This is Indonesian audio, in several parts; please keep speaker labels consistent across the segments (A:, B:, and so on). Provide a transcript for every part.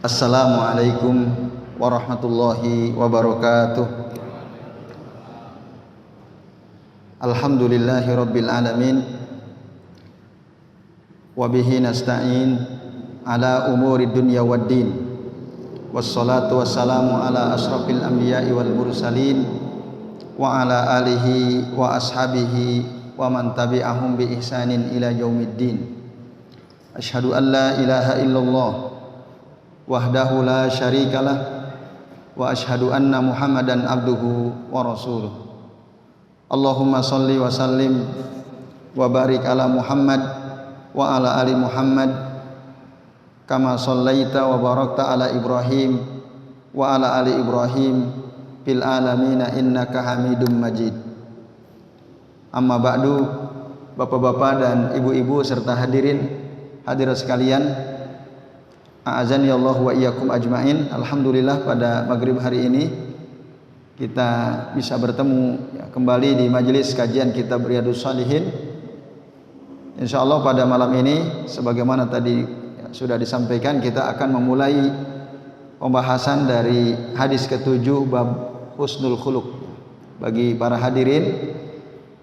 A: Assalamualaikum warahmatullahi wabarakatuh. Alhamdulillahi rabbil alamin. Wabihi nasta'in ala umuri dunya waddin. Wassalatu wassalamu ala asrafil anbiya'i wal mursalin wa ala alihi wa ashabihi wa man tabi'ahum bi ihsanin ila yaumiddin. Asyhadu an la ilaha illallah wahdahu la syarikalah wa asyhadu anna Muhammadan abduhu wa rasuluh. Allahumma salli wa sallim wa barik ala Muhammad wa ala ali Muhammad kama sallaita wa barakta ala Ibrahim wa ala ali Ibrahim fil alamina innaka Hamidum Majid. Amma ba'du, bapak-bapak dan ibu-ibu serta hadirat sekalian, a'azani Allah wa iyyakum ajmain. Alhamdulillah pada maghrib hari ini kita bisa bertemu kembali di majelis kajian kitab Riyadhus Shalihin. Insyaallah pada malam ini sebagaimana tadi sudah disampaikan, kita akan memulai pembahasan dari hadis ke-7 bab husnul khuluq. Bagi para hadirin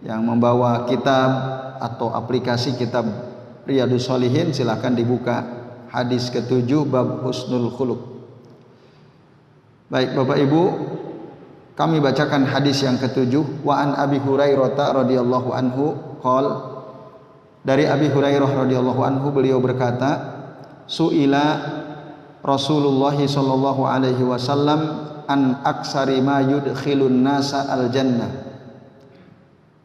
A: yang membawa kitab atau aplikasi kitab Riyadhus Shalihin, silakan dibuka hadis ke-7 bab husnul khuluq. Baik Bapak Ibu, kami bacakan hadis yang ke-7. Wa an Abi Hurairah radhiyallahu anhu qol, dari Abi Hurairah radhiyallahu anhu beliau berkata, su'ila Rasulullah sallallahu alaihi wasallam an aksari ma yudkhilun nasa al jannah.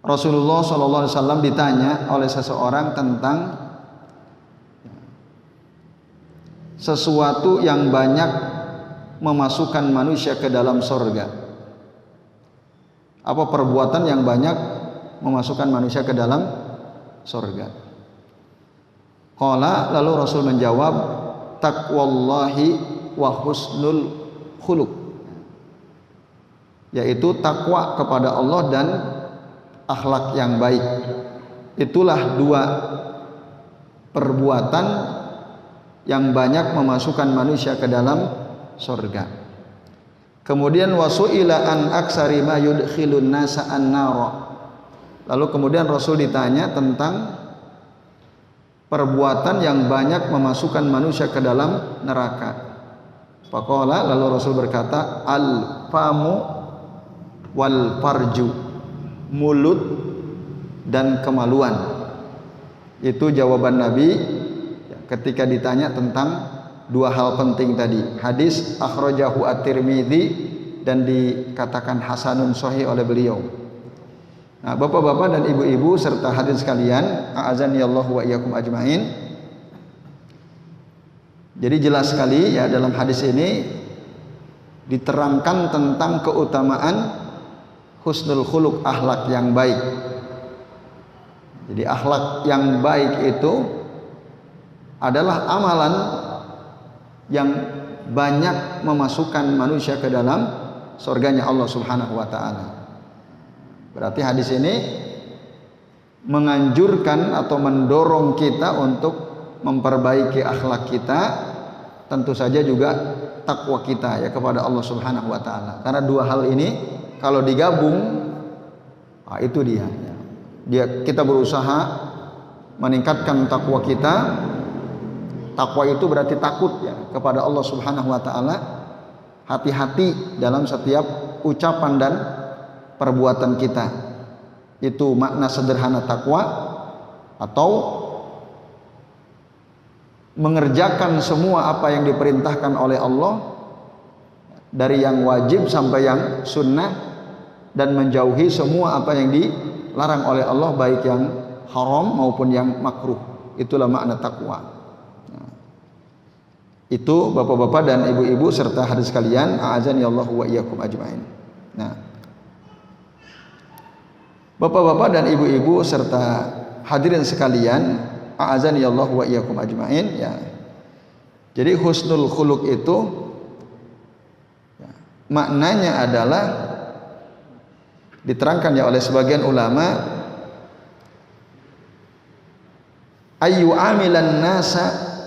A: Rasulullah sallallahu alaihi wasallam ditanya oleh seseorang tentang sesuatu yang banyak memasukkan manusia ke dalam surga. Apa perbuatan yang banyak memasukkan manusia ke dalam surga? Qala, lalu Rasul menjawab, taqwallahi wa husnul khuluq, yaitu takwa kepada Allah dan akhlak yang baik. Itulah dua perbuatan yang banyak memasukkan manusia ke dalam surga. Kemudian wasu'ila an aksari ma yudkhilun nasa an-nara. Lalu kemudian Rasul ditanya tentang perbuatan yang banyak memasukkan manusia ke dalam neraka. Faqala, lalu Rasul berkata, al-famu wal farju, mulut dan kemaluan. Itu jawaban Nabi ketika ditanya tentang dua hal penting tadi. Hadis akhrajahu at-Tirmidzi dan dikatakan hasanun sahih oleh beliau. Nah, bapak-bapak dan ibu-ibu serta hadirin sekalian, a'azani Allah wa iyyakum ajmain. Jadi jelas sekali ya, dalam hadis ini diterangkan tentang keutamaan husnul khuluq, akhlak yang baik. Jadi akhlak yang baik itu adalah amalan yang banyak memasukkan manusia ke dalam surganya Allah Subhanahu wa taala. Berarti hadis ini menganjurkan atau mendorong kita untuk memperbaiki akhlak kita, tentu saja juga takwa kita ya kepada Allah Subhanahu wa taala. Karena dua hal ini kalau digabung, itu dia. Kita berusaha meningkatkan takwa kita. Takwa itu berarti takut ya kepada Allah Subhanahu wa taala. Hati-hati dalam setiap ucapan dan perbuatan kita. Itu makna sederhana takwa, atau mengerjakan semua apa yang diperintahkan oleh Allah dari yang wajib sampai yang sunnah, dan menjauhi semua apa yang dilarang oleh Allah baik yang haram maupun yang makruh. Itulah makna takwa. Itu bapak-bapak dan ibu-ibu serta hadirin sekalian, a'azani Allah wa iyyakum ajmain. Nah, bapak-bapak dan ibu-ibu serta hadirin sekalian, a'azani Allah wa iyyakum ajmain ya. Jadi husnul khuluq itu ya, maknanya adalah diterangkan ya oleh sebagian ulama, ayu amilan nasa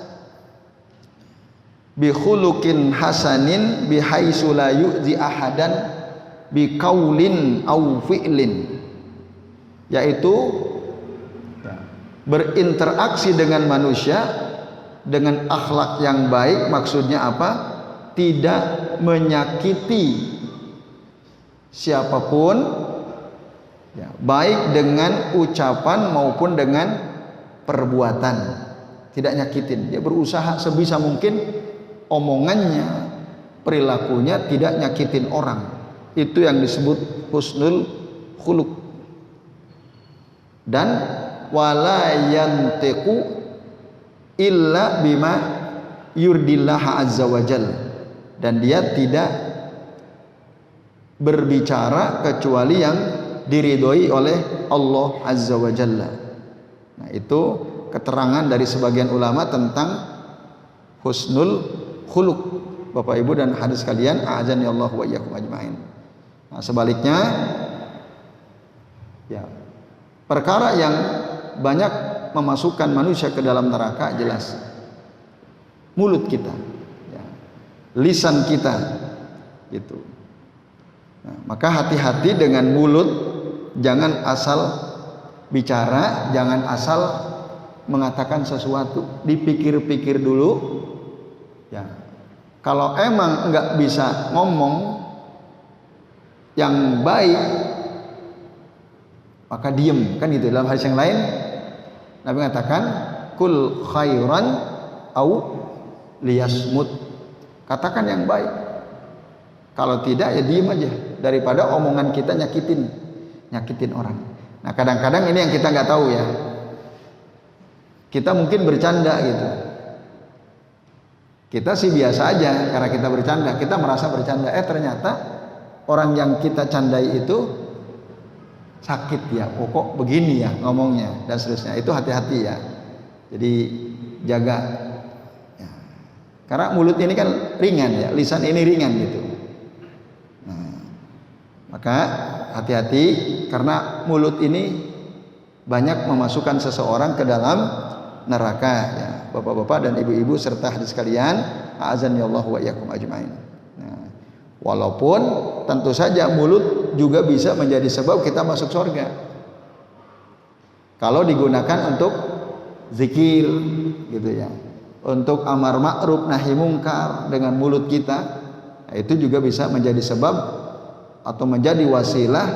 A: bi khuluqin hasanin bi haitsu la yu'zi ahadan bi qaulin aw fi'lin, yaitu berinteraksi dengan manusia dengan akhlak yang baik. Maksudnya apa? Tidak menyakiti siapapun, ya, baik dengan ucapan maupun dengan perbuatan, tidak nyakitin. Dia berusaha sebisa mungkin omongannya, perilakunya tidak nyakitin orang. Itu yang disebut husnul khuluq. Dan wala yantiqu illa bima yurdillah azza wajal, dan dia tidak berbicara kecuali yang diridhoi oleh Allah azza wajalla. Nah, itu keterangan dari sebagian ulama tentang husnul khuluq, Bapak Ibu dan hadirin sekalian, a'azani Allah wa iyyakum ajmain. Nah, sebaliknya, ya, perkara yang banyak memasukkan manusia ke dalam neraka jelas mulut kita, ya, lisan kita, gitu. Nah, maka hati-hati dengan mulut, jangan asal bicara, jangan asal mengatakan sesuatu, dipikir-pikir dulu, ya. Kalau emang nggak bisa ngomong yang baik, maka diem, kan gitu. Dalam hadis yang lain Nabi mengatakan kul khairan au liyasmut, katakan yang baik, kalau tidak ya diem aja, daripada omongan kita nyakitin orang. Nah, kadang-kadang ini yang kita nggak tahu, ya, kita mungkin bercanda gitu, kita sih biasa aja karena kita bercanda, kita merasa bercanda, ternyata orang yang kita candai itu sakit, ya, kok begini ya ngomongnya dan seterusnya. Itu hati-hati, ya, jadi jaga, ya. Karena mulut ini kan ringan, ya, lisan ini ringan gitu. Nah, maka hati-hati karena mulut ini banyak memasukkan seseorang ke dalam neraka, ya, bapak-bapak dan ibu-ibu serta hadirin sekalian, a'azani Allah wa iyyakum ajmain. Nah, walaupun tentu saja mulut juga bisa menjadi sebab kita masuk surga kalau digunakan untuk zikir, gitu, ya, untuk amar ma'ruf nahi mungkar dengan mulut kita. Nah, itu juga bisa menjadi sebab atau menjadi wasilah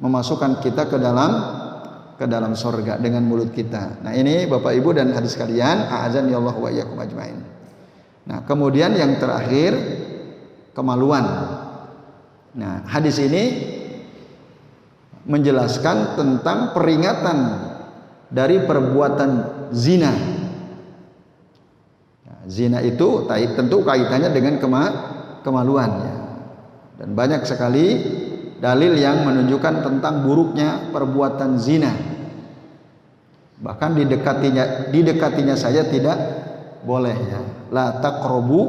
A: memasukkan kita ke dalam surga dengan mulut kita. Nah, ini Bapak Ibu dan hadirin sekalian, a'azani Allah wa iyyakum ajmain. Nah, kemudian yang terakhir, kemaluan. Nah, hadis ini menjelaskan tentang peringatan dari perbuatan zina. Nah, zina itu tentu kaitannya dengan kemaluan, ya. Dan banyak sekali dalil yang menunjukkan tentang buruknya perbuatan zina. Bahkan didekatinya saja tidak boleh, ya. La taqrabu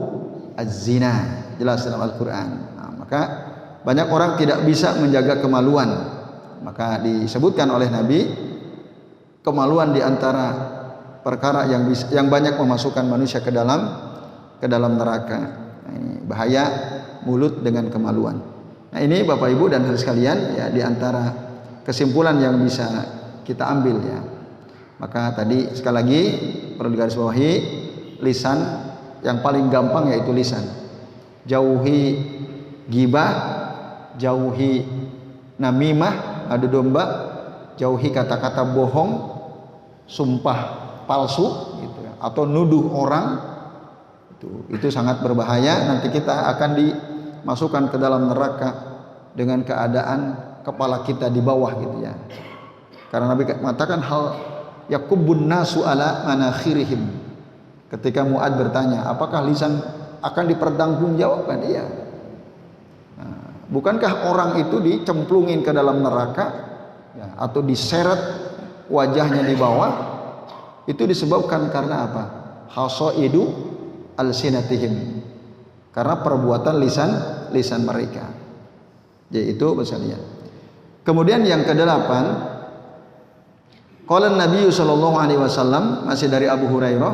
A: az-zina, jelas dalam Al-Qur'an. Nah, maka banyak orang tidak bisa menjaga kemaluan. Maka disebutkan oleh Nabi, kemaluan diantara perkara yang banyak memasukkan manusia ke dalam neraka. Nah, ini bahaya mulut dengan kemaluan. Nah, ini Bapak Ibu dan hadirin sekalian, ya, diantara kesimpulan yang bisa kita ambil, ya. Maka tadi sekali lagi perlu digarisbawahi, lisan yang paling gampang yaitu lisan. Jauhi gibah, jauhi namimah, adu domba, jauhi kata-kata bohong, sumpah palsu, gitu, ya, atau nuduh orang. Itu sangat berbahaya. Nanti kita akan dimasukkan ke dalam neraka dengan keadaan kepala kita di bawah, gitu, ya. Karena Nabi mengatakan hal yakubun nasu ala manakhirihim. Ketika Mu'ad bertanya, apakah lisan akan dipertanggungjawabkan? Iya. Bukankah orang itu dicemplungin ke dalam neraka, ya, atau diseret wajahnya di bawah? Itu disebabkan karena apa? Hasaidu alsinatihim, karena perbuatan lisan mereka, yaitu misalnya. Kemudian yang kedelapan, qala Nabi sallallahu alaihi wasallam, masih dari Abu Hurairah,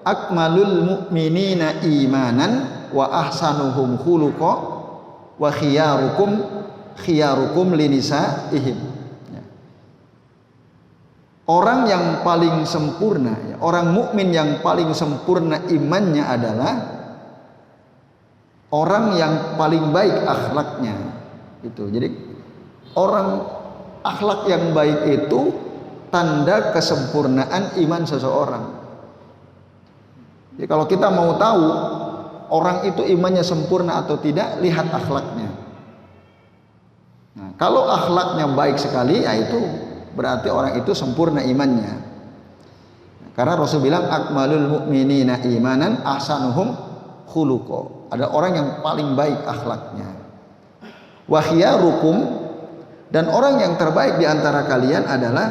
A: akmalul mu'minina imanan wa ahsanuhum khuluqa wa khiyarukum linisaihim. Orang yang paling sempurna, orang mukmin yang paling sempurna imannya adalah orang yang paling baik akhlaknya. Itu. Jadi orang akhlak yang baik itu tanda kesempurnaan iman seseorang. Jadi kalau kita mau tahu orang itu imannya sempurna atau tidak, lihat akhlaknya. Nah, kalau akhlaknya baik sekali, ya itu berarti orang itu sempurna imannya. Karena Rasul bilang akmalul mu'minina imanan ahsanuhum khuluqa. Ada orang yang paling baik akhlaknya. Wa khiyarukum, dan orang yang terbaik di antara kalian adalah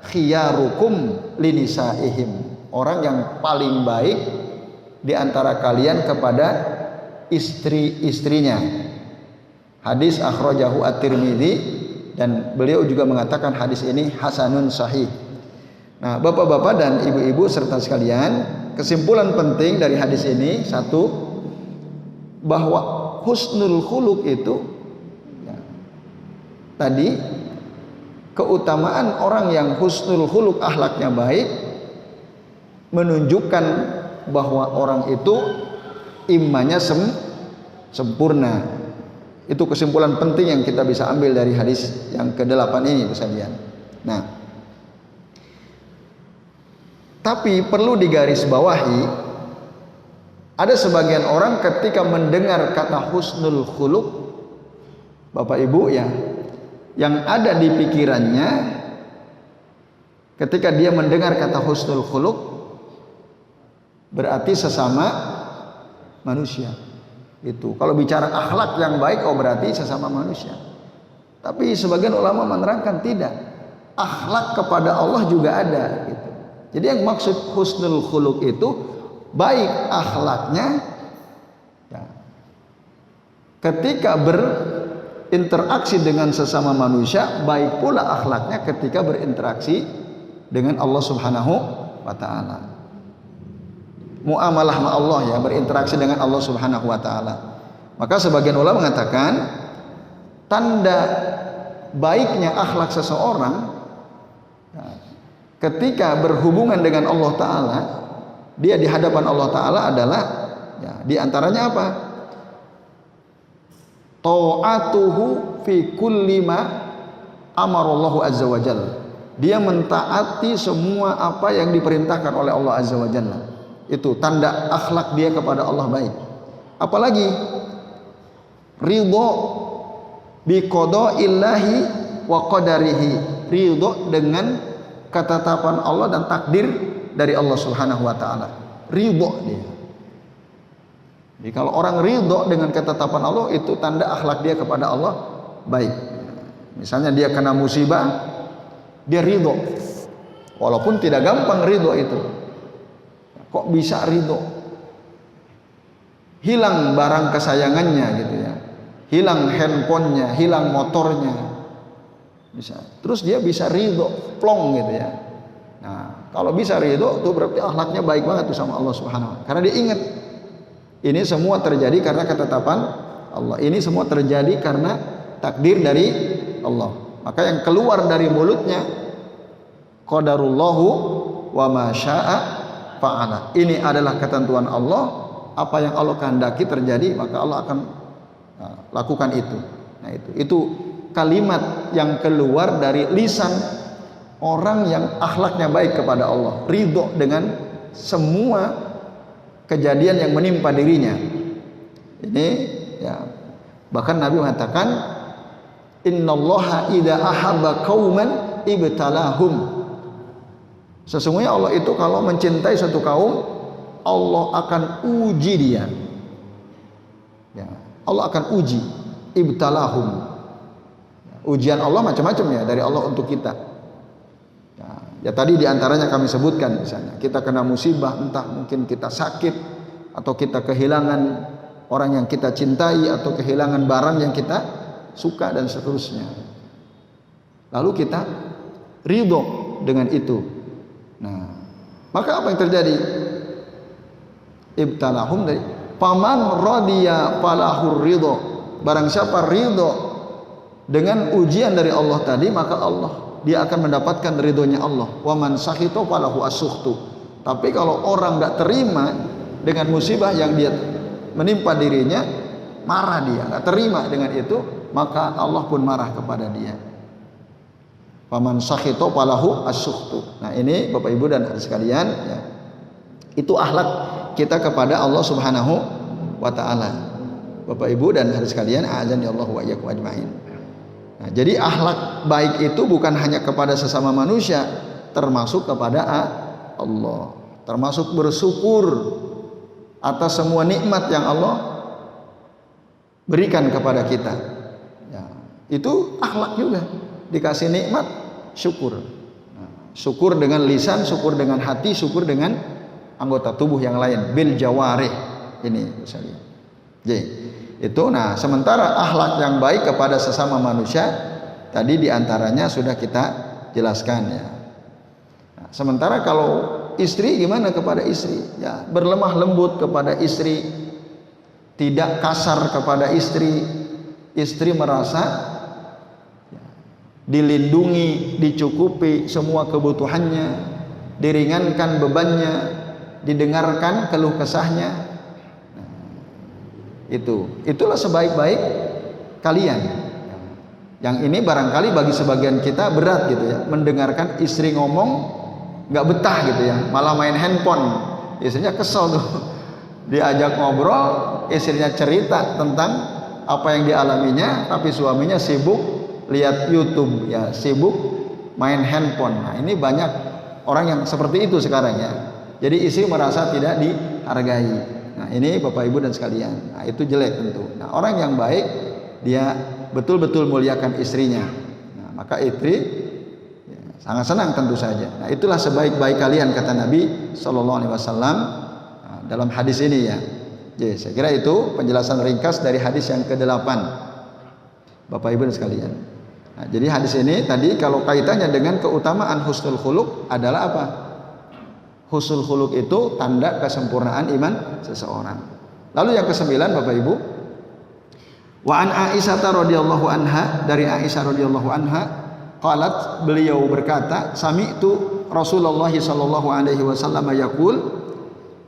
A: khiyarukum linisaihim. Orang yang paling baik di antara kalian kepada istri-istrinya. Hadis akhrajahu at-Tirmidzi, dan beliau juga mengatakan hadis ini hasanun sahih. Nah, bapak-bapak dan ibu-ibu serta sekalian, kesimpulan penting dari hadis ini, satu, bahwa husnul khuluq itu tadi keutamaan orang yang husnul khuluq akhlaknya baik menunjukkan bahwa orang itu imannya sempurna. Itu kesimpulan penting yang kita bisa ambil dari hadis yang ke-8 ini, sekalian. Nah, tapi perlu digarisbawahi, ada sebagian orang ketika mendengar kata husnul khuluq, Bapak Ibu ya, yang ada di pikirannya ketika dia mendengar kata husnul khuluq berarti sesama manusia. Itu kalau bicara akhlak yang baik, oh berarti sesama manusia. Tapi sebagian ulama menerangkan tidak, akhlak kepada Allah juga ada gitu. Jadi yang maksud husnul khuluq itu baik akhlaknya ya, ketika berinteraksi dengan sesama manusia, baik pula akhlaknya ketika berinteraksi dengan Allah Subhanahu wa taala. Muamalah sama Allah ya, berinteraksi dengan Allah Subhanahu wa taala. Maka sebagian ulama mengatakan tanda baiknya akhlak seseorang ketika berhubungan dengan Allah taala, dia di hadapan Allah taala adalah ya, di antaranya apa? Ta'atuhu fi kulli ma amarallahu azza wa jalla. Dia mentaati semua apa yang diperintahkan oleh Allah azza wa jalla. Itu tanda akhlak dia kepada Allah baik. Apalagi ridho bi qada'illahi wa qadarihi, ridho dengan ketetapan Allah dan takdir dari Allah Subhanahu wa taala. Ridho dia. Jadi kalau orang ridho dengan ketetapan Allah, itu tanda akhlak dia kepada Allah baik. Misalnya dia kena musibah, dia ridho. Walaupun tidak gampang ridho itu. Kok bisa ridho? Hilang barang kesayangannya gitu ya, hilang handphonenya, hilang motornya, bisa. Terus dia bisa ridho, plong gitu ya. Nah, kalau bisa ridho, itu berarti akhlaknya baik banget tuh sama Allah Subhanahu wa taala. Karena dia ingat ini semua terjadi karena ketetapan Allah. Ini semua terjadi karena takdir dari Allah. Maka yang keluar dari mulutnya qadarullahu wa ma syaa fa'ala. Ini adalah ketentuan Allah. Apa yang Allah kehendaki terjadi, maka Allah akan lakukan itu. Nah, itu kalimat yang keluar dari lisan orang yang akhlaknya baik kepada Allah, ridho dengan semua kejadian yang menimpa dirinya. Ini ya, bahkan Nabi mengatakan innallaha idza ahabba qauman ibtalahum. Sesungguhnya Allah itu kalau mencintai suatu kaum, Allah akan uji dia. Ya, Allah akan uji, ibtalahum. Ujian Allah macam-macam ya dari Allah untuk kita. Ya tadi diantaranya kami sebutkan, misalnya kita kena musibah, entah mungkin kita sakit atau kita kehilangan orang yang kita cintai atau kehilangan barang yang kita suka dan seterusnya. Lalu kita ridho dengan itu. Nah, maka apa yang terjadi? ibtalahum dari faman radiya falahur ridho. Barang siapa ridho dengan ujian dari Allah tadi, maka dia akan mendapatkan ridhonya Allah. Wa man sakhito falahu as-sukhtu. Tapi kalau orang nggak terima dengan musibah yang dia menimpa dirinya, marah dia, nggak terima dengan itu, maka Allah pun marah kepada dia. Faman sakhito falahu as-sukhtu. Nah, ini Bapak Ibu dan adik sekalian, ya. Itu akhlak kita kepada Allah Subhanahu wa taala. Bapak Ibu dan adik sekalian, a'azani Allah wa iyyakum ajmain. Nah, jadi akhlak baik itu bukan hanya kepada sesama manusia, termasuk kepada Allah. Termasuk bersyukur atas semua nikmat yang Allah berikan kepada kita. Ya, itu akhlak juga. Dikasih nikmat, syukur. Nah, syukur dengan lisan, syukur dengan hati, syukur dengan anggota tubuh yang lain. Bil jawarih. Ini misalnya. Jadi, itu nah sementara akhlak yang baik kepada sesama manusia tadi diantaranya sudah kita jelaskan ya. Nah, sementara kalau istri gimana kepada istri? Ya, berlemah lembut kepada istri, tidak kasar kepada istri. Istri merasa dilindungi, dicukupi semua kebutuhannya, diringankan bebannya, didengarkan keluh kesahnya. Itulah sebaik-baik kalian. Yang ini barangkali bagi sebagian kita berat gitu ya, mendengarkan istri ngomong nggak betah gitu ya, malah main handphone. Istrinya kesel tuh, diajak ngobrol, istrinya cerita tentang apa yang dialaminya, tapi suaminya sibuk lihat YouTube ya, sibuk main handphone. Nah, ini banyak orang yang seperti itu sekarang ya. Jadi istri merasa tidak dihargai. Nah, ini Bapak Ibu dan sekalian. Nah, itu jelek tentu. Nah, orang yang baik dia betul-betul muliakan istrinya. Nah, maka istri ya, sangat senang tentu saja. Nah, itulah sebaik-baik kalian kata Nabi Shallallahu Alaihi Wasallam dalam hadis ini ya. Jadi saya kira itu penjelasan ringkas dari hadis yang ke-8. Bapak Ibu dan sekalian. Nah, jadi hadis ini tadi kalau kaitannya dengan keutamaan husnul khuluq adalah apa? Husnul khuluq itu tanda kesempurnaan iman seseorang. Lalu yang ke-9 Bapak Ibu, wa an Aisyah radhiyallahu anha, dari Aisyah radhiyallahu anha, qalat, beliau berkata, sami'tu Rasulullah sallallahu alaihi wasallam yaqul,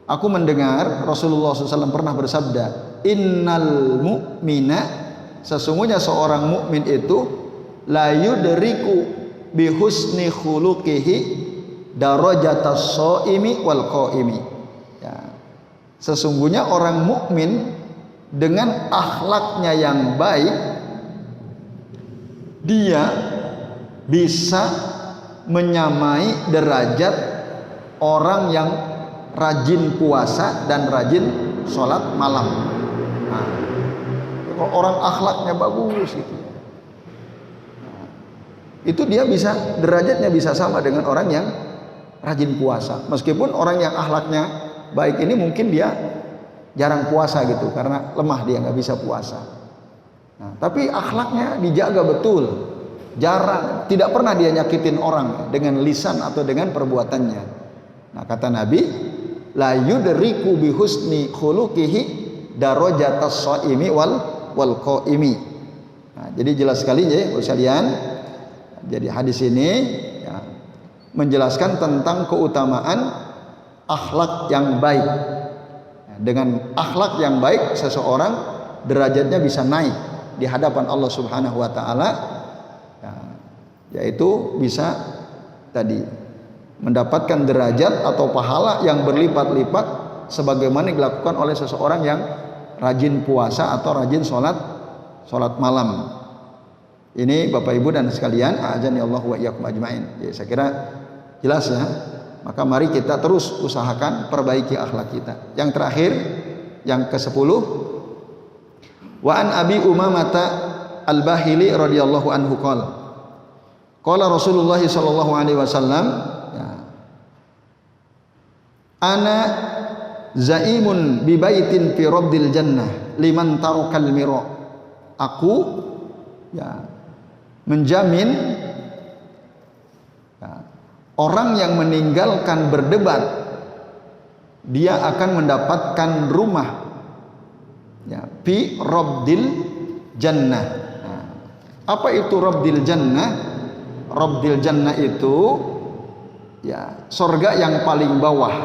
A: aku mendengar Rasulullah SAW pernah bersabda, innal mu'mina, sesungguhnya seorang mukmin itu la yudriku bi husni khuluqihi darajatas shaimi wal qaimi. Ya. Sesungguhnya orang mukmin dengan akhlaknya yang baik dia bisa menyamai derajat orang yang rajin puasa dan rajin sholat malam. Nah, kalau orang akhlaknya bagus gitu, itu dia bisa derajatnya bisa sama dengan orang yang rajin puasa. Meskipun orang yang akhlaknya baik ini mungkin dia jarang puasa gitu karena lemah, dia nggak bisa puasa. Nah, tapi akhlaknya dijaga betul, jarang, tidak pernah dia nyakitin orang dengan lisan atau dengan perbuatannya. Nah, kata Nabi, la yudriku bi husni khuluqihi darajatas shaimi wal qaimi. Nah, jadi jelas sekali ya sekalian. Jadi hadis ini ya, menjelaskan tentang keutamaan akhlak yang baik. Dengan akhlak yang baik seseorang derajatnya bisa naik di hadapan Allah Subhanahu wa taala, ya, yaitu bisa tadi mendapatkan derajat atau pahala yang berlipat-lipat sebagaimana dilakukan oleh seseorang yang rajin puasa atau rajin sholat malam. Ini Bapak Ibu dan sekalian, a'azani Allah wa iyyakum ajmain. Ya, saya kira jelas ya. Maka mari kita terus usahakan perbaiki akhlak kita. Yang terakhir, yang ke-10, wa an Abi Umamah Al-Bahili radhiyallahu anhu qala, qala Rasulullah sallallahu alaihi wasallam, ya, ana zaimun bi baitin fi rabdil jannah liman tarakal mira. Aku ya menjamin ya, orang yang meninggalkan berdebat dia akan mendapatkan rumah, ya, fi rabdil jannah. Nah, apa itu rabdil jannah? Rabdil jannah itu ya surga yang paling bawah.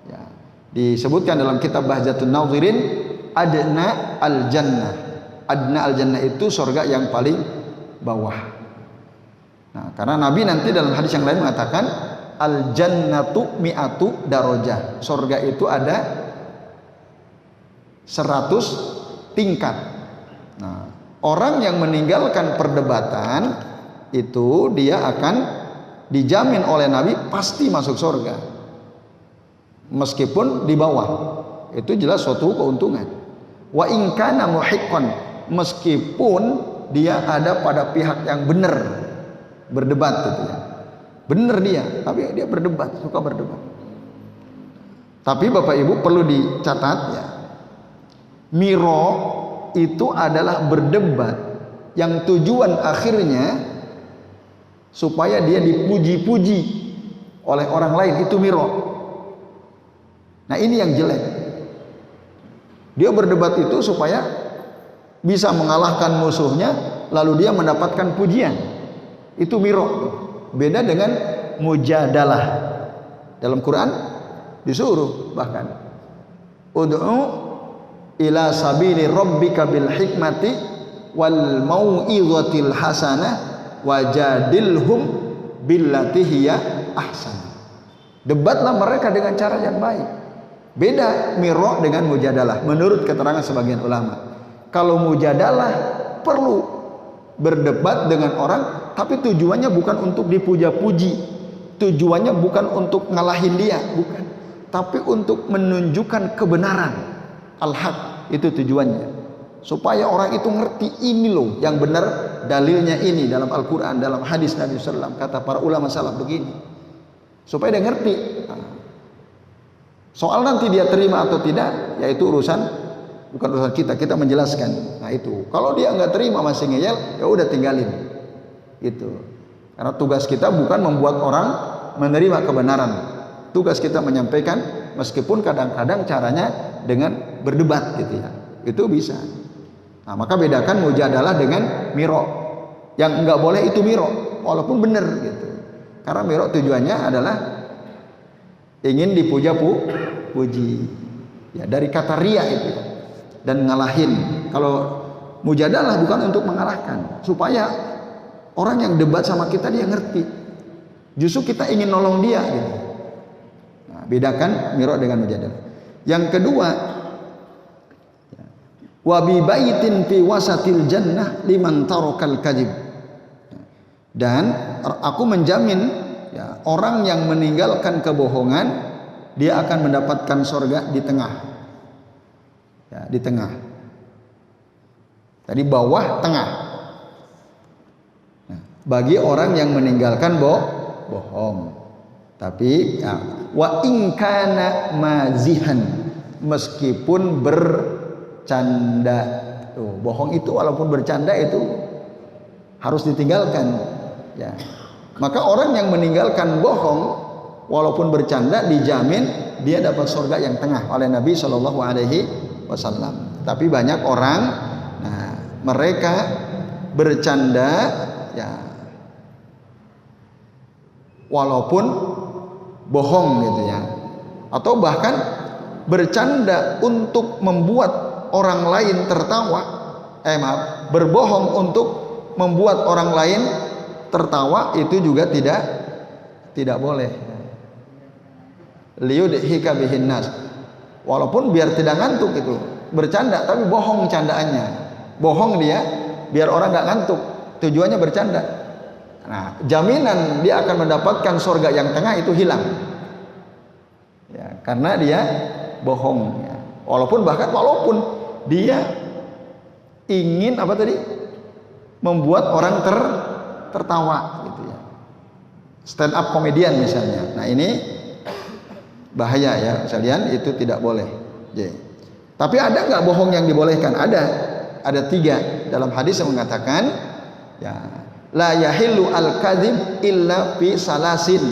A: Ya, disebutkan dalam kitab Bahjatun Nadhirin, adna al jannah. Adna al jannah itu surga yang paling bawah. Nah, karena Nabi nanti dalam hadis yang lain mengatakan al jannatu mi'atu darajah. Surga itu ada 100 tingkat. Nah, orang yang meninggalkan perdebatan itu dia akan dijamin oleh Nabi pasti masuk surga. Meskipun di bawah. Itu jelas suatu keuntungan. Wa in kana muhiqqan, meskipun dia ada pada pihak yang benar, berdebat gitu ya. Benar dia, tapi dia berdebat, suka berdebat. Tapi Bapak Ibu perlu dicatat ya, miro itu adalah berdebat yang tujuan akhirnya supaya dia dipuji-puji oleh orang lain, itu miro. Nah ini yang jelek. Dia berdebat itu supaya bisa mengalahkan musuhnya, lalu dia mendapatkan pujian. Itu miro. Beda dengan mujadalah. Dalam Quran disuruh bahkan ud'u ila sabili rabbika bil hikmati wal mau'izatil hasanah wajadilhum billati hiya ahsan. Debatlah mereka dengan cara yang baik. Beda miro dengan mujadalah menurut keterangan sebagian ulama. Kalau mujadalah perlu berdebat dengan orang, tapi tujuannya bukan untuk dipuja-puji, tujuannya bukan untuk ngalahin dia, bukan, tapi untuk menunjukkan kebenaran, al-haq, itu tujuannya, supaya orang itu ngerti ini loh yang benar, dalilnya ini dalam Al-Quran, dalam hadis Nabi SAW, kata para ulama salaf begini, supaya dia ngerti. Soal nanti dia terima atau tidak, yaitu bukan urusan kita, kita menjelaskan. Nah itu, kalau dia nggak terima masih ngeyel, ya udah tinggalin. Itu, karena tugas kita bukan membuat orang menerima kebenaran. Tugas kita menyampaikan, meskipun kadang-kadang caranya dengan berdebat gitu ya. Itu bisa. Nah maka bedakan mujadalah dengan miro. Yang nggak boleh itu miro, walaupun benar gitu. Karena miro tujuannya adalah ingin dipuja-puji. Ya dari kata ria itu. Dan ngalahin. Kalau mujadalah bukan untuk mengalahkan, supaya orang yang debat sama kita dia ngerti. Justru kita ingin nolong dia gitu. Nah, bedakan miro dengan mujadalah. Yang kedua, wa bi baitin fi wasatil jannah liman tarakal kadzib. Dan aku menjamin ya, orang yang meninggalkan kebohongan dia akan mendapatkan surga di tengah. Ya, di tengah. Tadi bawah, tengah. Nah, bagi orang yang meninggalkan bohong. Tapi ya, wa in kana mazihan, meskipun bercanda. Tuh, bohong itu walaupun bercanda itu harus ditinggalkan. Ya. Maka orang yang meninggalkan bohong walaupun bercanda dijamin dia dapat surga yang tengah oleh Nabi Shallallahu Alaihi Wasallam. Tapi banyak orang, nah, mereka bercanda, ya, walaupun bohong gitu ya, atau bahkan bercanda untuk membuat orang lain tertawa. Berbohong untuk membuat orang lain tertawa itu juga tidak boleh. Liyudhika bihin nas. Walaupun biar tidak ngantuk itu bercanda, tapi bohong candaannya, bohong dia biar orang nggak ngantuk, tujuannya bercanda. Nah, jaminan dia akan mendapatkan surga yang tengah itu hilang, ya, karena dia bohong. Ya. Walaupun dia ingin membuat orang tertawa, gitu ya. Stand up comedian misalnya. Nah ini bahaya ya sekalian, itu tidak boleh. Tapi ada nggak bohong yang dibolehkan? Ada 3 dalam hadis yang mengatakan ya la yahillu al-kadzib illa fi salasin.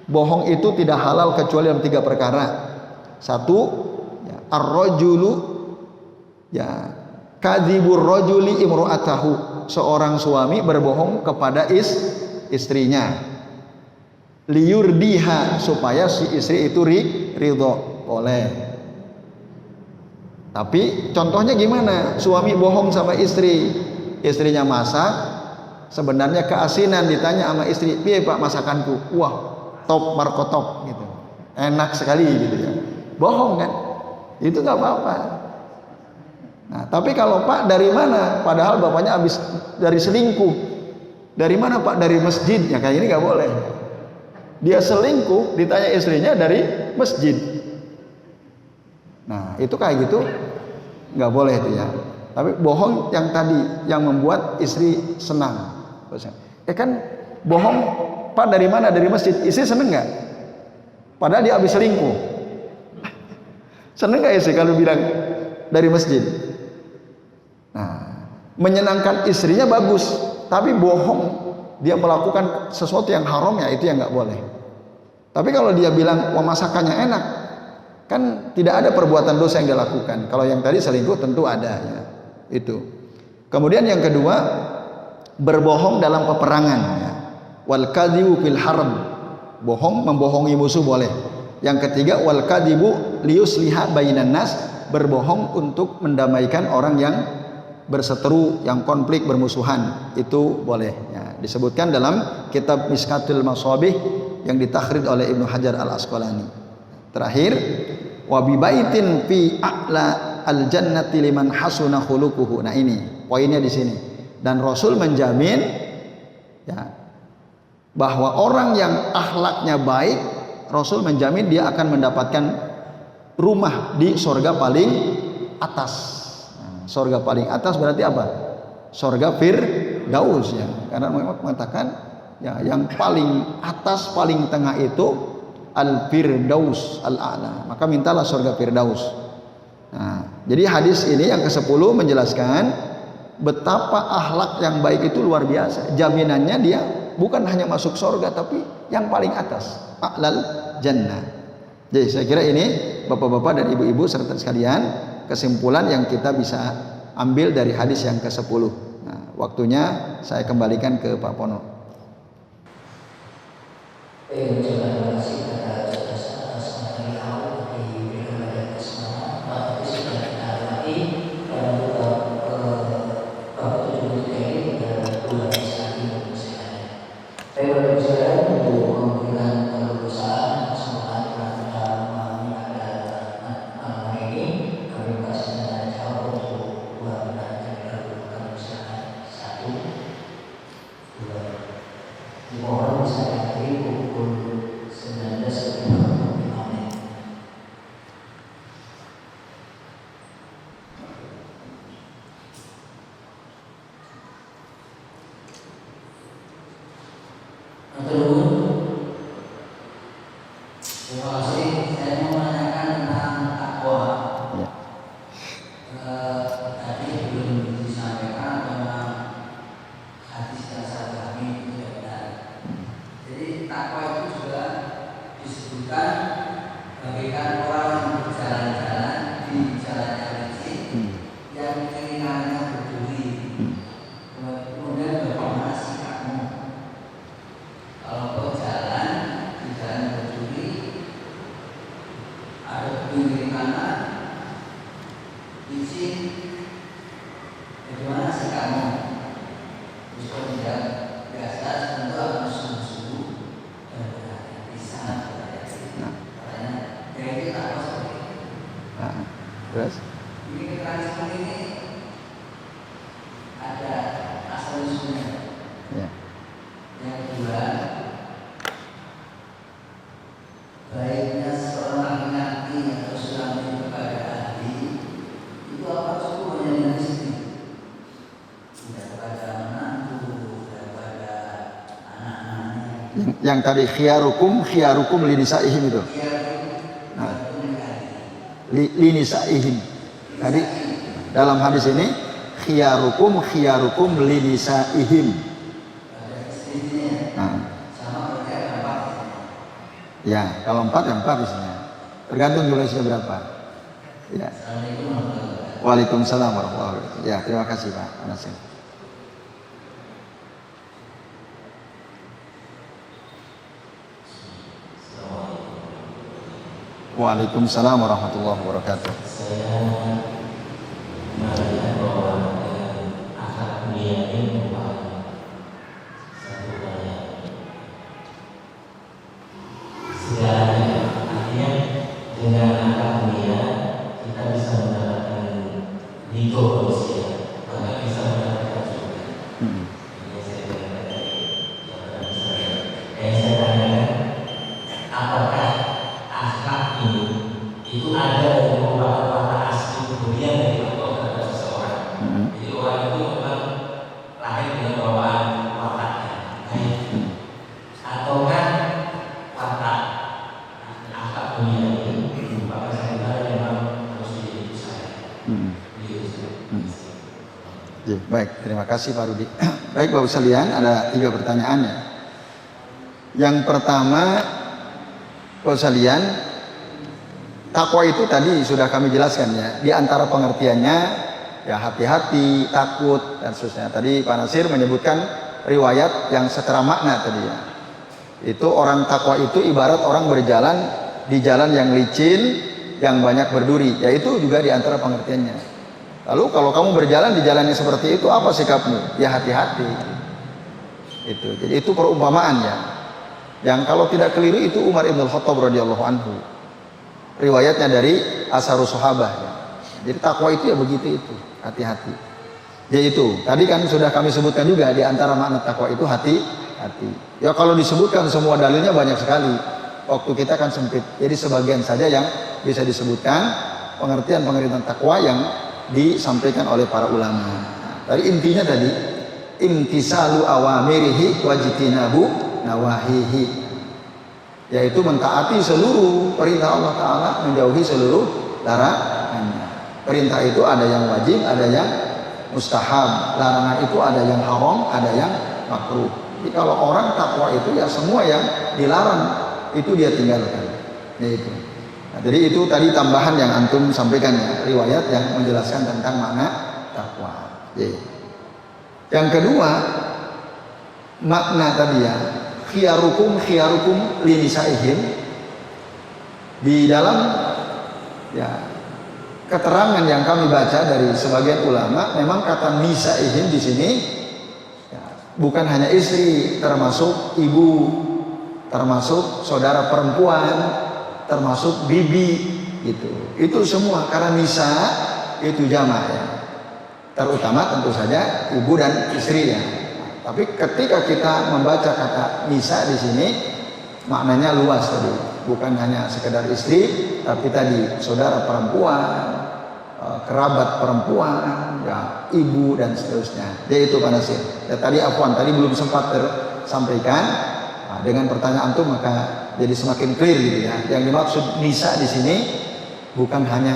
A: bohong itu tidak halal kecuali dalam 3 perkara. Satu, ya, ar-rajulu, ya, kadzibur rajuli imru'atahu, seorang suami berbohong kepada istrinya, liyurdiha, supaya si istri itu ridho, boleh. Tapi contohnya gimana? Suami bohong sama istri, istrinya masak, sebenarnya keasinan, ditanya sama istri, "Piye Pak masakanku?" "Wah, top markotop," gitu. Enak sekali gitu ya. Bohong kan? Itu nggak apa-apa. Nah, tapi kalau Pak dari mana? Padahal bapaknya habis dari selingkuh. Dari mana Pak? Dari masjid. Ya kayak ini nggak boleh. Dia selingkuh, ditanya istrinya dari masjid. Nah, itu kayak gitu nggak boleh itu ya. Tapi bohong yang tadi yang membuat istri senang. Kan bohong, "Pak dari mana?" "Dari masjid." Istri seneng nggak? Padahal dia habis selingkuh. Seneng nggak istri kalau bilang dari masjid? Nah, menyenangkan istrinya bagus, tapi bohong, dia melakukan sesuatu yang haram, ya itu yang nggak boleh. Tapi kalau dia bilang, "Wah masakannya enak," kan tidak ada perbuatan dosa yang dia lakukan. Kalau yang tadi selingkuh tentu ada ya. Itu. Kemudian yang kedua, berbohong dalam peperangan ya. Wal kadzibu fil harb, bohong, membohongi musuh boleh. Yang ketiga, wal kadzibu liyusliha bainan nas, berbohong untuk mendamaikan orang yang berseteru, yang konflik, bermusuhan, itu boleh ya. Disebutkan dalam kitab Miskatul Masabih yang ditakhrij oleh Ibnu Hajar Al-Asqalani. Terakhir, wa bi baitin fi a'la al-jannati liman hasuna khuluquhu. Nah ini poinnya di sini. Dan Rasul menjamin ya, bahwa orang yang akhlaknya baik, Rasul menjamin dia akan mendapatkan rumah di surga paling atas. Nah, surga paling atas berarti apa? Surga Firdaus ya. Karena memang mengatakan ya, yang paling atas, paling tengah itu Al-Firdaus Al-A'la. Maka mintalah surga Firdaus. Nah, jadi hadis ini yang ke-10 menjelaskan betapa akhlak yang baik itu luar biasa. Jaminannya dia bukan hanya masuk surga, tapi yang paling atas, a'lal jannah. Jadi saya kira ini bapak-bapak dan ibu-ibu serta sekalian, kesimpulan yang kita bisa ambil dari hadis yang ke-10. Nah, waktunya saya kembalikan ke Pak Pono. Terus? Ini keterangan ini ada asal usulnya. Ya. Yang kedua, baiknya seorang laki-laki atau suami kepada ahli itu apa cukup hanya dengan istri, tidak kepada menantu, tidak kepada anak-anaknya. Yang tadi khiyarukum linisaihim itu. Linisaihim. Tadi dalam hadis ini khiyarukum linisaihim. Nah. Ya, kalau 4 ya 4 isinya. Tergantung durasinya berapa. Ya. Waalaikumsalam warahmatullahi wabarakatuh. Ya, terima kasih Pak Nasir. Waalaikumsalam warahmatullahi wabarakatuh.
B: Saya melihat bahwa akad niat ini merupakan satu hal yang segalanya. Artinya dengan akad niat kita bisa mendapatkan ridho manusia, bahkan bisa mendapatkan surga. Ini saya katakan dari jawaban saya. Yang saya tanyakan, apakah akhlak ini itu ada yang merupakan watak asli kemudian dari Allah terhadap seseorang. Jadi orang itu memang lahir dengan bawaan wataknya baik, ataukah watak akhlak dunia ini merupakan satu hal yang memang harus dihidup saya.
A: Ya, baik, terima kasih Pak Rudi. Baik Bapak sekalian, ada 3 pertanyaan ya. Yang pertama, Bapak sekalian, takwa itu tadi sudah kami jelaskan ya. Di antara pengertiannya ya hati-hati, takut dan seterusnya. Tadi Pak Nasir menyebutkan riwayat yang secara makna tadi ya. Itu orang takwa itu ibarat orang berjalan di jalan yang licin, yang banyak berduri. Ya itu juga di antara pengertiannya. Lalu kalau kamu berjalan di jalan yang seperti itu, apa sikapmu? Ya hati-hati. Itu. Jadi itu perumpamaan ya. Yang kalau tidak keliru itu Umar Ibn Khattab radhiyallahu anhu. Riwayatnya dari Asharus Sahabah ya. Jadi takwa itu ya begitu itu, hati-hati. Yaitu tadi kan sudah kami sebutkan juga di antara makna takwa itu hati-hati. Ya kalau disebutkan semua dalilnya banyak sekali. Waktu kita kan sempit. Jadi sebagian saja yang bisa disebutkan pengertian-pengertian takwa yang disampaikan oleh para ulama. Dari intinya tadi imtisalu awamirihi wajtinabu nawahihi, yaitu mentaati seluruh perintah Allah Ta'ala, menjauhi seluruh larangannya. Perintah itu ada yang wajib, ada yang mustahab. Larangan itu ada yang haram, ada yang makruh. Jadi kalau orang takwa itu ya semua yang dilarang itu dia tinggalkan. Yaitu. Nah, jadi itu tadi tambahan yang antum sampaikan ya, riwayat yang menjelaskan tentang makna takwa. Yang kedua, makna tadi ya, khiyarukum linisaihim. Di dalam ya keterangan yang kami baca dari sebagian ulama, memang kata nisaihim di sini ya, bukan hanya istri, termasuk ibu, termasuk saudara perempuan, termasuk bibi gitu. Itu semua karena nisa itu jamak ya. Terutama tentu saja ibu dan istri ya. Tapi ketika kita membaca kata nisa di sini maknanya luas tadi. Bukan hanya sekedar istri, tapi tadi saudara perempuan, kerabat perempuan, ya, ibu dan seterusnya. Yaitu Pak Nasir. Ya, tadi tadi belum sempat tersampaikan. Nah, dengan pertanyaan itu maka jadi semakin clear gitu ya. Yang dimaksud nisa di sini bukan hanya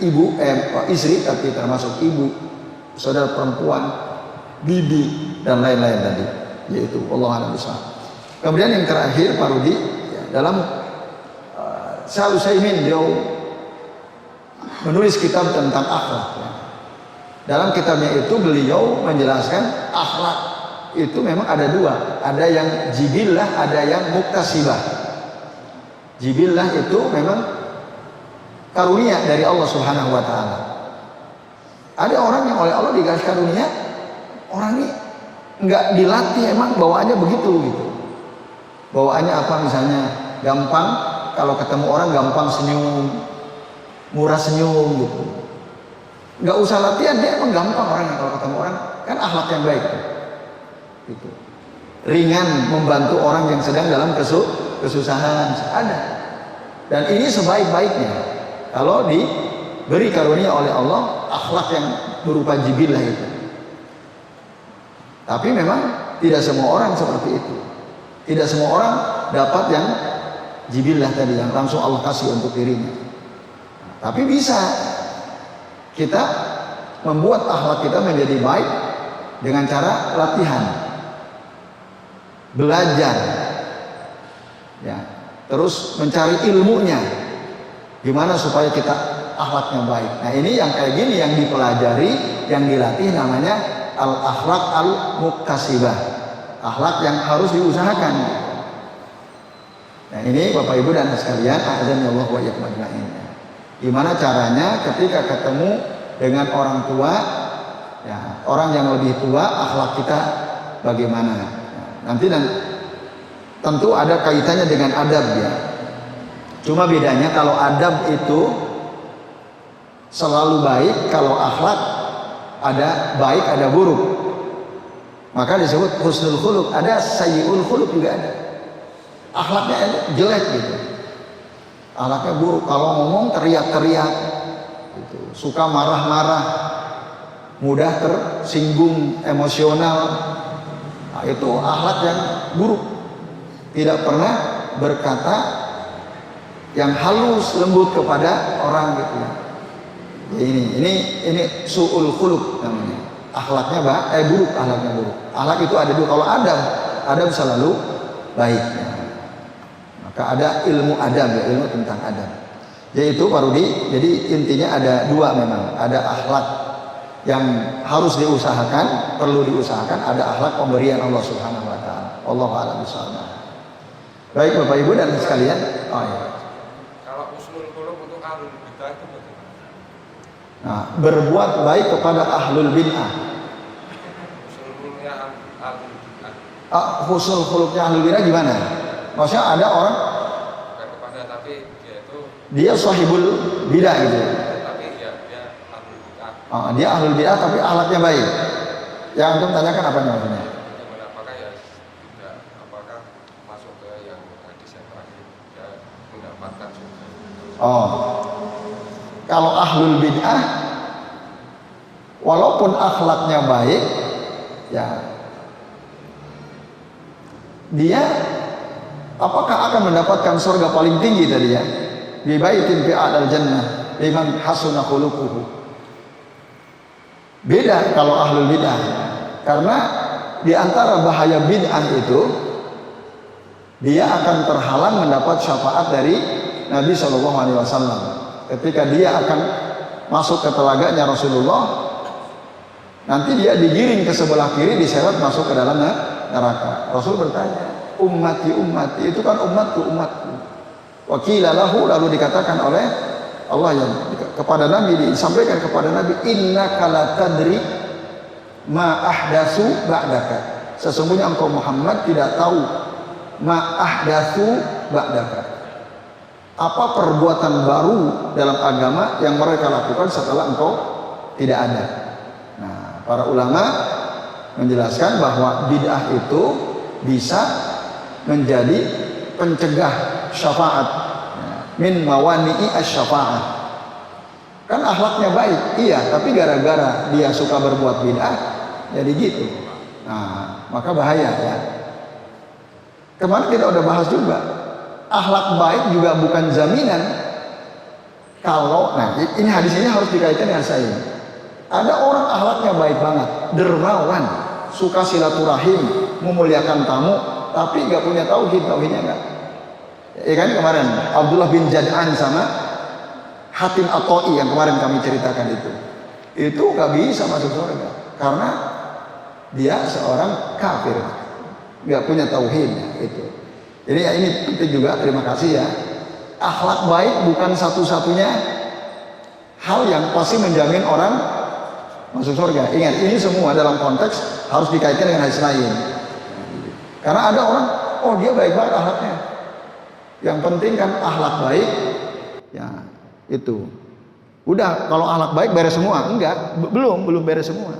A: ibu, istri, tapi termasuk ibu, saudara perempuan, bibi dan lain-lain tadi. Yaitu Allah a'lam bishawab. Kemudian yang terakhir Pak Rudi ya, dalam Syekh Utsaimin dia menulis kitab tentang akhlak. Ya. Dalam kitabnya itu beliau menjelaskan akhlak itu memang ada 2, ada yang jibillah, ada yang muktasibah. Jibillah itu memang karunia dari Allah Subhanahu wa taala. Ada orang yang oleh Allah dikasih karunia, orang ini enggak dilatih, emang bawaannya begitu gitu. Bawaannya apa misalnya? Gampang kalau ketemu orang gampang senyum, murah senyum gitu. Enggak usah latihan, dia emang gampang orangnya kalau ketemu orang, kan akhlak yang baik. Gitu. Ringan membantu orang yang sedang dalam kesusahan ada. Dan ini sebaik-baiknya kalau diberi karunia oleh Allah akhlak yang berupa jibillah itu. Tapi memang tidak semua orang seperti itu. Tidak semua orang dapat yang jibillah tadi yang langsung Allah kasih untuk dirinya. Tapi bisa kita membuat akhlak kita menjadi baik dengan cara latihan, belajar, ya, terus mencari ilmunya, gimana supaya kita akhlaknya baik. Nah ini yang kayak gini yang dipelajari, yang dilatih, namanya al-akhlak al-muktasibah, akhlak yang harus diusahakan. Nah ini Bapak Ibu dan sekalian, a'adzanallahu wa iyyakum ajma'in. Gimana caranya ketika ketemu dengan orang tua, ya, orang yang lebih tua, akhlak kita bagaimana? Nanti dan tentu ada kaitannya dengan adab ya. Cuma bedanya kalau adab itu selalu baik, kalau akhlak ada baik ada buruk. Maka disebut husnul khuluq, ada sayyi'ul khuluq juga ada. Akhlaknya jelek gitu. Akhlaknya buruk, kalau ngomong teriak-teriak gitu. Suka marah-marah, mudah tersinggung emosional. Nah, itu akhlak yang buruk. Tidak pernah berkata yang halus lembut kepada orang gitu. Ini su'ul khuluq namanya. Akhlaknya buruk, akhlaknya buruk. Akhlak itu ada dua. Kalau adab selalu baik. Ya. Maka ada ilmu adab ya, ilmu tentang adab. Yaitu Pak Rudi, jadi intinya ada dua memang. Ada akhlak yang harus diusahakan, perlu diusahakan. Ada akhlak pemberian Allah Subhanahu wa taala. Wallahu a'lam bishawab. Baik Bapak Ibu dan sekalian. Oh ya.
C: Kalau husnul khuluq untuk ahlul bidah itu bagaimana?
A: Nah, berbuat baik kepada ahlul bid'ah.
C: Husnul khuluqnya ahlul bidah.
A: Husnul khuluqnya ahlul bid'ah gimana? Maksudnya ada orang
C: Bukan kepada, tapi
A: dia sahibul bid'ah gitu.
C: Tapi dia ahlul bidah.
A: Dia ahlul bid'ah tapi akhlaknya baik. Yang antum tanyakan apa maksudnya?
C: Apakah ya tidak, apakah masuk ke yang hadis yang terakhir ya mendapatkan surga?
A: Kalau ahlul bid'ah walaupun akhlaknya baik, ya dia apakah akan mendapatkan surga paling tinggi tadi ya? Bi baitin fi a'lal jannah liman hasuna khuluquhu. Beda kalau ahlul bid'ah. Karena di antara bahaya bid'ah itu dia akan terhalang mendapat syafaat dari Nabi Shallallahu alaihi wasallam. Ketika dia akan masuk ke telaganya Rasulullah, nanti dia digiring ke sebelah kiri, diseret masuk ke dalam neraka. Rasul bertanya, ummati ummati, itu kan umatku umatku. Wakilalahu, lalu dikatakan oleh Allah yang kepada Nabi, disampaikan kepada Nabi, innaka la tadri ma ahdatsu ba'daka. Sesungguhnya engkau Muhammad tidak tahu ma ahdatsu ba'daka, apa perbuatan baru dalam agama yang mereka lakukan setelah engkau tidak ada. Nah, para ulama menjelaskan bahwa bid'ah itu bisa menjadi pencegah syafaat, min mawani'i asy-syafa'ah. Kan akhlaknya baik, iya, tapi gara-gara dia suka berbuat bid'ah jadi gitu. Nah, maka bahaya ya. Kemarin kita udah bahas juga, akhlak baik juga bukan jaminan kalau, nah ini hadis ini harus dikaitkan dengan saya. Ada orang akhlaknya baik banget, dermawan, suka silaturahim, memuliakan tamu, tapi nggak punya tauhidnya nggak. Ya kan kemarin Abdullah bin Jad'an sama Hatim At-Ta'i yang kemarin kami ceritakan itu nggak bisa masuk surga karena dia seorang kafir, nggak punya tauhidnya itu. Jadi ya ini penting juga, terima kasih ya. Akhlak baik bukan satu-satunya hal yang pasti menjamin orang masuk surga. Ingat, ini semua dalam konteks harus dikaitkan dengan hadis lain. Karena ada orang, oh dia baik banget akhlaknya. Yang penting kan akhlak baik, ya itu. Udah, kalau akhlak baik beres semua? Enggak, belum beres semua.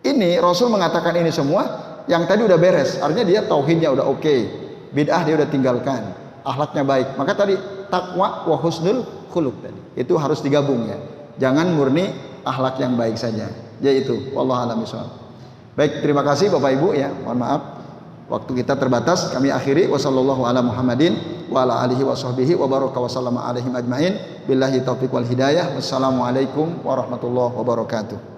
A: Ini Rasul mengatakan ini semua, yang tadi udah beres. Artinya dia tauhidnya udah oke. Bid'ah dia udah tinggalkan, akhlaknya baik. Maka tadi takwa wa husnul khuluq tadi itu harus digabung ya. Jangan murni akhlak yang baik saja. Yaitu wallahu a'lam bishawab. Baik, terima kasih Bapak Ibu ya. Mohon maaf waktu kita terbatas. Kami akhiri wasallallahu ala Muhammadin wa ala alihi wa sahbihi wa baraka wa sallama alaihim ajmain. Billahi taufiq wal hidayah. Wassalamualaikum warahmatullahi wabarakatuh.